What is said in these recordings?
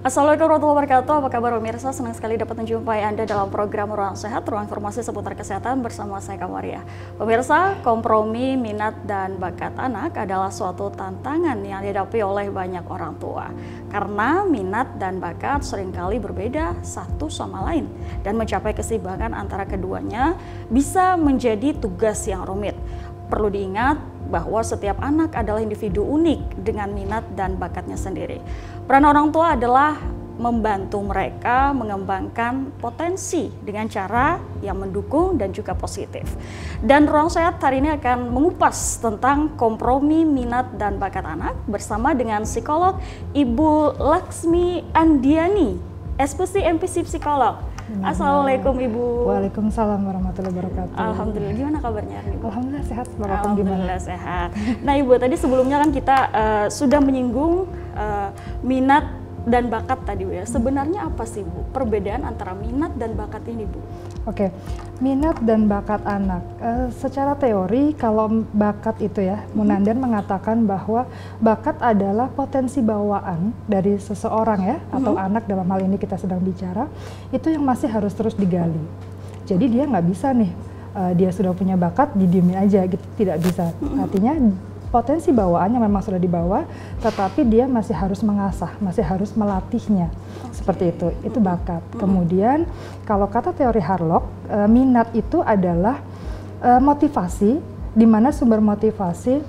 Assalamualaikum warahmatullahi wabarakatuh. Apa kabar pemirsa? Senang sekali dapat menjumpai Anda dalam program Ruang Sehat, ruang informasi seputar kesehatan bersama saya Kamaria. Pemirsa, kompromi minat dan bakat anak adalah suatu tantangan yang dihadapi oleh banyak orang tua. Karena minat dan bakat seringkali berbeda satu sama lain dan mencapai keseimbangan antara keduanya bisa menjadi tugas yang rumit. Perlu diingat bahwa setiap anak adalah individu unik dengan minat dan bakatnya sendiri. Peran orang tua adalah membantu mereka mengembangkan potensi dengan cara yang mendukung dan juga positif. Dan Ruang Sehat hari ini akan mengupas tentang kompromi minat dan bakat anak bersama dengan psikolog Ibu Laksmi Andiani, SPC MPC Psikolog. Assalamualaikum Ibu. Waalaikumsalam warahmatullahi wabarakatuh. Alhamdulillah, gimana kabarnya hari ini, Ibu? Alhamdulillah sehat. Alhamdulillah sehat. Nah Ibu, tadi sebelumnya kan kita sudah menyinggung minat dan bakat tadi Bu ya. Sebenarnya apa sih Bu perbedaan antara minat dan bakat ini Bu? Oke, minat dan bakat anak. Secara teori kalau bakat itu ya, Munandar mengatakan bahwa bakat adalah potensi bawaan dari seseorang ya, atau anak dalam hal ini kita sedang bicara, itu yang masih harus terus digali. Jadi dia nggak bisa nih, dia sudah punya bakat, didiemin aja gitu, tidak bisa. Artinya potensi bawaan yang memang sudah dibawa, tetapi dia masih harus mengasah, masih harus melatihnya. Seperti itu bakat. Kemudian kalau kata teori Harlock, minat itu adalah motivasi, di mana sumber motivasi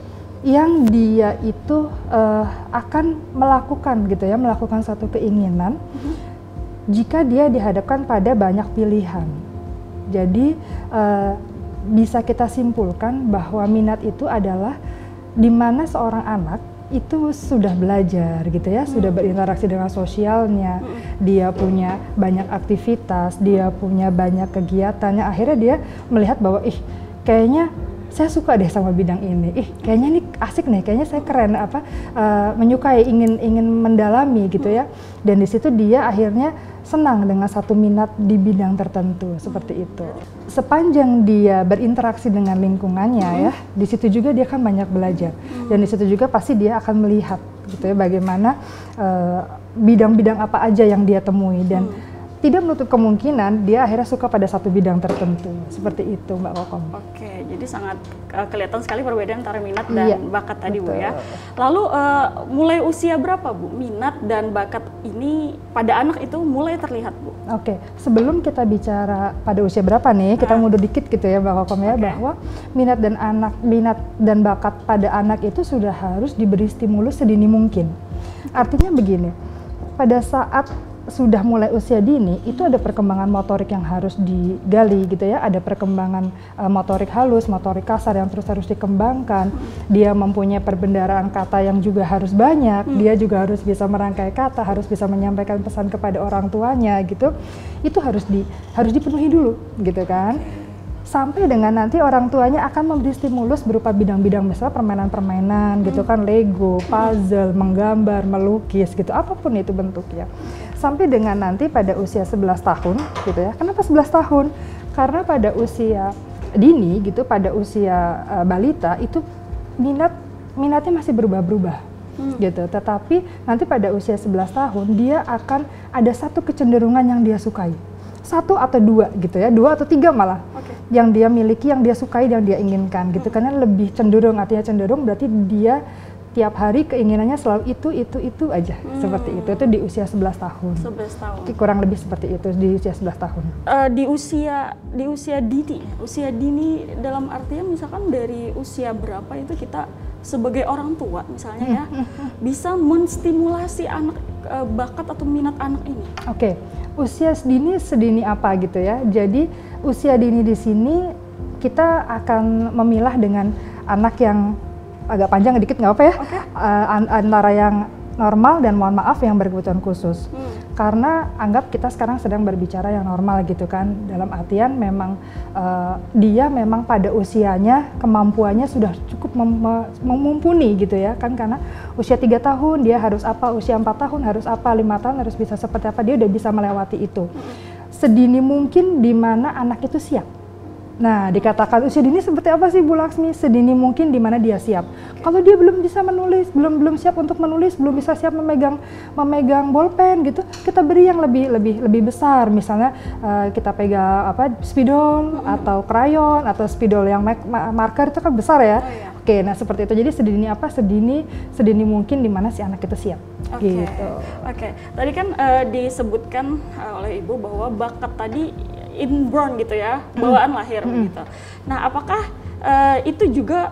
yang dia itu akan melakukan gitu ya, melakukan satu keinginan jika dia dihadapkan pada banyak pilihan. Jadi bisa kita simpulkan bahwa minat itu adalah di mana seorang anak itu sudah belajar gitu ya, sudah berinteraksi dengan sosialnya, dia punya banyak aktivitas, dia punya banyak kegiatannya, akhirnya dia melihat bahwa kayaknya saya suka deh sama bidang ini, kayaknya ini asik nih, kayaknya saya keren, menyukai, ingin mendalami gitu ya, dan di situ dia akhirnya senang dengan satu minat di bidang tertentu seperti itu. Sepanjang dia berinteraksi dengan lingkungannya ya, di situ juga dia akan banyak belajar, dan di situ juga pasti dia akan melihat gitu ya bagaimana bidang-bidang apa aja yang dia temui, dan tidak menutup kemungkinan dia akhirnya suka pada satu bidang tertentu. Seperti itu Mbak Kokom. Oke, jadi sangat kelihatan sekali perbedaan antara minat dan bakat tadi betul. Bu ya. Lalu mulai usia berapa Bu minat dan bakat ini pada anak itu mulai terlihat Bu? Oke, sebelum kita bicara pada usia berapa nih, kita mundur dikit gitu ya Mbak Kokom ya, bahwa minat dan bakat pada anak itu sudah harus diberi stimulus sedini mungkin. Artinya begini, pada saat sudah mulai usia dini itu ada perkembangan motorik yang harus digali gitu ya, ada perkembangan motorik halus, motorik kasar yang terus harus dikembangkan. Dia mempunyai perbendaharaan kata yang juga harus banyak, dia juga harus bisa merangkai kata, harus bisa menyampaikan pesan kepada orang tuanya gitu. Itu harus dipenuhi dulu gitu kan. Sampai dengan nanti orang tuanya akan memberi stimulus berupa bidang-bidang misalnya permainan-permainan gitu kan, Lego, puzzle, menggambar, melukis gitu, apapun itu bentuknya. Sampai dengan nanti pada usia 11 tahun gitu ya. Kenapa 11 tahun? Karena pada usia dini gitu, pada usia balita itu minatnya masih berubah-ubah gitu. Tetapi nanti pada usia 11 tahun dia akan ada satu kecenderungan yang dia sukai. Satu atau dua gitu ya, 2 atau 3 malah yang dia miliki, yang dia sukai, yang dia inginkan gitu. Karena lebih cenderung, artinya cenderung berarti dia tiap hari keinginannya selalu itu aja. Seperti itu di usia 11 tahun. 11 tahun. Kurang lebih seperti itu di usia 11 tahun. Di usia dini dalam artian misalkan dari usia berapa itu kita sebagai orang tua misalnya ya bisa menstimulasi anak bakat atau minat anak ini. Oke. Usia sedini apa gitu ya. Jadi usia dini di sini kita akan memilah dengan anak yang agak panjang dikit nggak apa ya, antara yang normal dan mohon maaf yang berkebutuhan khusus. Karena anggap kita sekarang sedang berbicara yang normal gitu kan, dalam artian memang dia memang pada usianya kemampuannya sudah cukup mumpuni gitu ya kan, karena usia 3 tahun dia harus apa, usia 4 tahun harus apa, 5 tahun harus bisa seperti apa, dia udah bisa melewati itu. Sedini mungkin di mana anak itu siap. Nah, dikatakan usia dini seperti apa sih Bu Laksmi? Sedini mungkin di mana dia siap. Kalau dia belum bisa menulis, belum siap untuk menulis, belum bisa siap memegang bolpen gitu, kita beri yang lebih besar. Misalnya kita pegang spidol atau krayon atau spidol yang marker itu kan besar ya. Oke, nah seperti itu. Jadi sedini mungkin di mana si anak itu siap. Gitu. Oke. Tadi kan disebutkan oleh Ibu bahwa bakat tadi inborn gitu ya, bawaan lahir gitu. Nah, apakah itu juga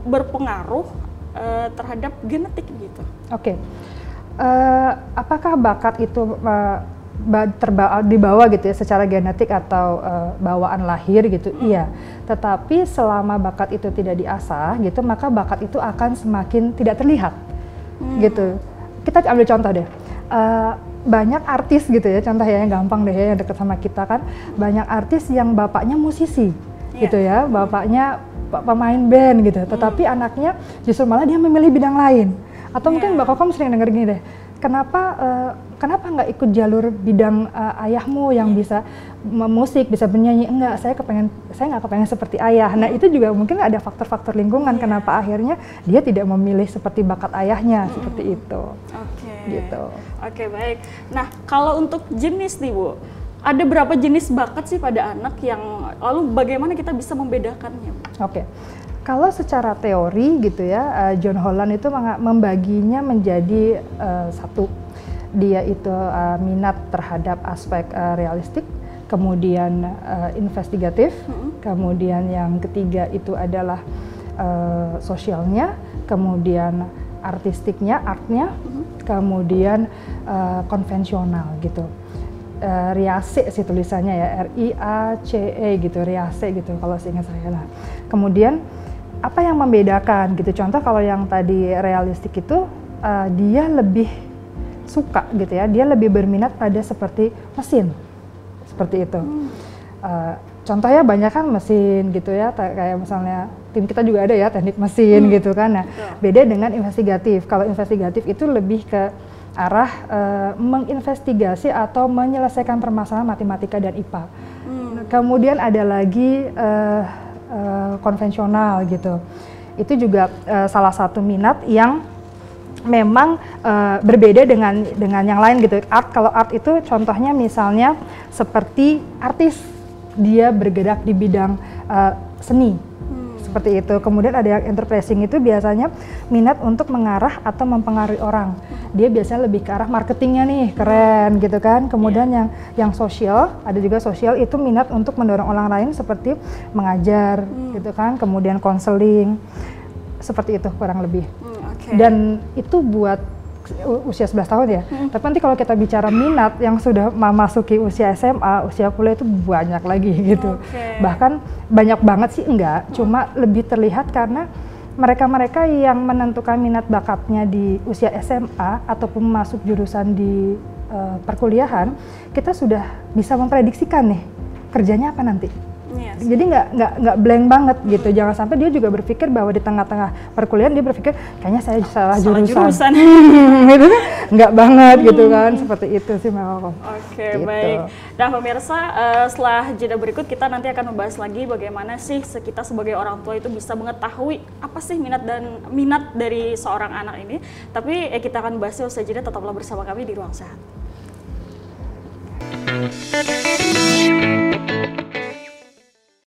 berpengaruh terhadap genetik gitu? Oke. Apakah bakat itu dibawa gitu ya secara genetik atau bawaan lahir gitu? Iya. Tetapi selama bakat itu tidak diasah gitu, maka bakat itu akan semakin tidak terlihat. Gitu. Kita ambil contoh deh. Banyak artis gitu ya, contoh ya yang gampang deh ya, yang dekat sama kita kan, banyak artis yang bapaknya musisi gitu ya, bapaknya pemain band gitu, tetapi anaknya justru malah dia memilih bidang lain. Atau mungkin Mbak Kokom sering denger gini deh, kenapa nggak ikut jalur bidang ayahmu yang bisa musik, bisa bernyanyi? Enggak, saya nggak kepengen seperti ayah. Nah itu juga mungkin ada faktor-faktor lingkungan kenapa akhirnya dia tidak memilih seperti bakat ayahnya, seperti itu. Gitu. Oke, baik. Nah, kalau untuk jenis nih Bu, ada berapa jenis bakat sih pada anak yang lalu bagaimana kita bisa membedakannya? Oke. Kalau secara teori gitu ya, John Holland itu membaginya menjadi satu. Dia itu minat terhadap aspek realistik, kemudian investigatif, kemudian yang ketiga itu adalah sosialnya, kemudian artistiknya, artnya, kemudian konvensional gitu. Riase sih tulisannya ya, RIACE gitu, riase gitu kalau seingat saya. Nah, kemudian apa yang membedakan gitu? Contoh kalau yang tadi realistik itu dia lebih suka gitu ya, dia lebih berminat pada seperti mesin, seperti itu. Contohnya banyak kan mesin gitu ya, kayak misalnya tim kita juga ada ya teknik mesin gitu kan. Nah, beda dengan investigatif. Kalau investigatif itu lebih ke arah menginvestigasi atau menyelesaikan permasalahan matematika dan IPA. Kemudian ada lagi konvensional gitu. Itu juga salah satu minat yang memang berbeda dengan yang lain gitu. Kalau art itu contohnya misalnya seperti artis, dia bergerak di bidang seni, seperti itu. Kemudian ada yang enterprising, itu biasanya minat untuk mengarah atau mempengaruhi orang. Dia biasanya lebih ke arah marketingnya nih, keren gitu kan. Kemudian yang sosial, ada juga sosial itu minat untuk mendorong orang lain seperti mengajar gitu kan. Kemudian konseling, seperti itu kurang lebih. Dan itu buat usia 11 tahun ya. Tapi nanti kalau kita bicara minat yang sudah memasuki usia SMA, usia kuliah itu banyak lagi gitu. Bahkan banyak banget sih enggak, cuma lebih terlihat karena mereka-mereka yang menentukan minat bakatnya di usia SMA ataupun masuk jurusan di perkuliahan, kita sudah bisa memprediksikan nih kerjanya apa nanti. Jadi nggak blank banget gitu. Jangan sampai dia juga berpikir bahwa di tengah-tengah perkuliahan dia berpikir kayaknya saya salah jurusan. Gitu kan? Nggak banget gitu kan. Seperti itu sih Mbak Kokom. Gitu. Baik. Nah pemirsa, setelah jeda berikut kita nanti akan membahas lagi bagaimana sih kita sebagai orang tua itu bisa mengetahui apa sih minat dari seorang anak ini. Tapi kita akan bahasnya usai jeda. Tetaplah bersama kami di Ruang Sehat.